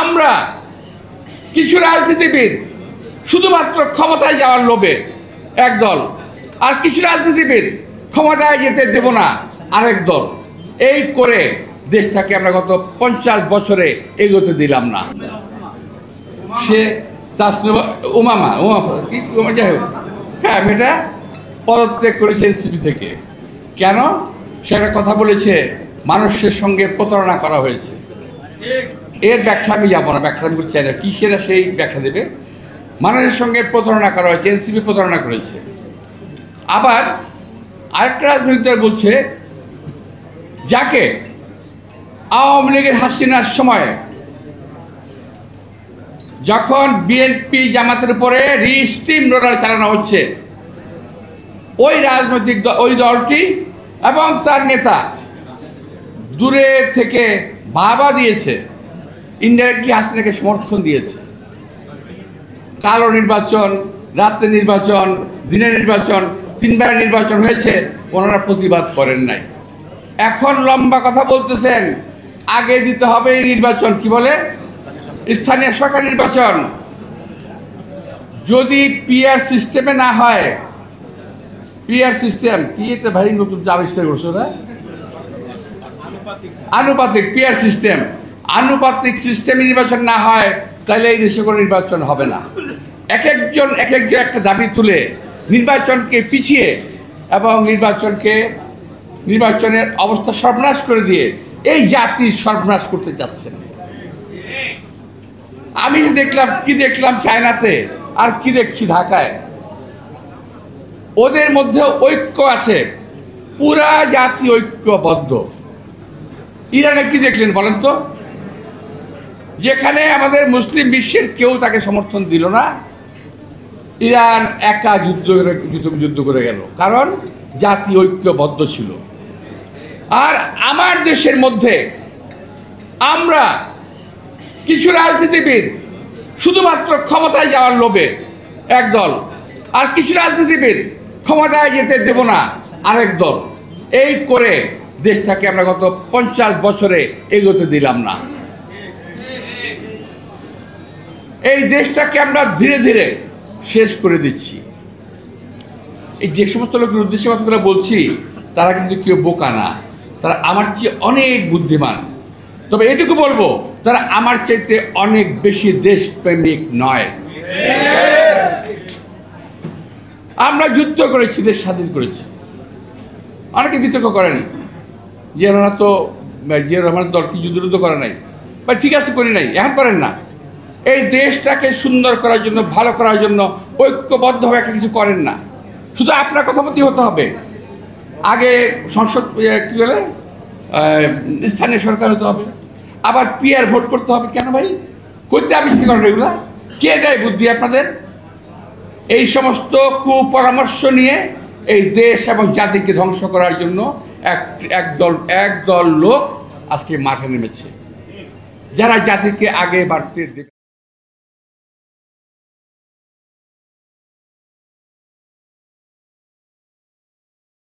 আমরা কিছু রাজনীতিবিদ শুধুমাত্র ক্ষমতায় যাওয়ার লোভে একদল, আর কিছু রাজনীতিবিদ ক্ষমতায় যেতে দেব না আরেক দল, এই করে দেশটাকে আমরা গত 50 বছরে এগোতে দিলাম না। সে উমামা যাই হোক, হ্যাঁ, মেয়েটা পদত্যাগ করেছে এনসিপি থেকে। কেন? সে একটা কথা বলেছে, মানুষের সঙ্গে প্রতারণা করা হয়েছে। এর ব্যাখ্যা আমি যাবো না, ব্যাখ্যা আমি চাই না, কি সেটা সেই ব্যাখ্যা দেবে। মানুষের সঙ্গে প্রতারণা করা হয়েছে, এনসিপি প্রতারণা করেছে। আবার আরেকটা রাজনৈতিক দল বলছে, যাকে আওয়ামী লীগের হাসিনার সময় যখন বিএনপি জামাতের উপরে স্টিম রোলার চালানো হচ্ছে, ওই রাজনৈতিক ওই দলটি এবং তার নেতা দূরে থেকে বাবা দিয়েছে, ইনডাইরেক্টলি হাসিনাকে সমর্থন দিয়েছে। কালো নির্বাচন, রাত্রে নির্বাচন, দিনের নির্বাচন, 3 বার নির্বাচন হয়েছে, ওনারা প্রতিবাদ করেন নাই। এখন লম্বা কথা বলতেছেন, আগে দিতে হবে এই নির্বাচন, কি বলে, স্থানীয় সরকার নির্বাচন। যদি পিআর সিস্টেমে না হয়, পিআর সিস্টেম কি, এটা ভাই নতুন আবিষ্কার করছো না, আনুপাতিক পিআর সিস্টেম, আনুপাতিক সিস্টেমে নির্বাচন না হয়, তাহলে এই দেশে কোনো নির্বাচন হবে না। এক একজন একটা দাবি তুলে নির্বাচনকে পিছিয়ে এবং নির্বাচনের অবস্থা সর্বনাশ করে দিয়ে এই জাতির সর্বনাশ করতে যাচ্ছেন। আমি দেখলাম চায়নাতে, আর কি দেখছি ঢাকায়, ওদের মধ্যে ঐক্য আছে, পুরা জাতি ঐক্যবদ্ধ। ইরানে কি দেখলেন বলেন তো? যেখানে আমাদের মুসলিম বিশ্বের কেউ তাকে সমর্থন দিল না, ইরান একা যুদ্ধ করে গেল, কারণ জাতি ঐক্যবদ্ধ ছিল। আর আমার দেশের মধ্যে আমরা কিছু রাজনীতিবিদ শুধুমাত্র ক্ষমতায় যাওয়ার লোভে একদল, আর কিছু রাজনীতিবিদ ক্ষমতায় যেতে দেব না আরেক দল, এই করে দেশটাকে আমরা গত 50 বছরে এগোতে দিলাম না। এই দেশটাকে আমরা ধীরে ধীরে শেষ করে দিচ্ছি। এই যে সমস্ত লোকের উদ্দেশ্যে কথাগুলো বলছি, তারা কিন্তু কেউ বোকা না, তারা আমার চেয়ে অনেক বুদ্ধিমান। তবে এটুকু বলবো, তারা আমার চাইতে অনেক বেশি দেশপ্রেমিক নয়। আমরা যুদ্ধ করেছি, দেশ স্বাধীন করেছি। অনেকে বিতর্ক করেন যে ওনারা তো আমার দল কি যুদ্ধ করে নাই, বা ঠিক আছে করি নাই, এখন করেন না। এই দেশটাকে সুন্দর করার জন্য, ভালো করার জন্য ঐক্যবদ্ধভাবে একটা কিছু করেন না। শুধু আপনার কথামতী হতে হবে। আগে সংসদ কী বলে স্থানীয় সরকার হতে হবে, আবার পিআর ভোট করতে হবে। কেন ভাই, করতে আবিষ্কার করেন এগুলা? কে দেয় বুদ্ধি আপনাদের? এই সমস্ত কুপরামর্শ নিয়ে এই দেশ এবং জাতিকে ধ্বংস করার জন্য একদল লোক আজকে মাঠে নেমেছে, যারা জাতিকে আগে বাড়তে দেবে।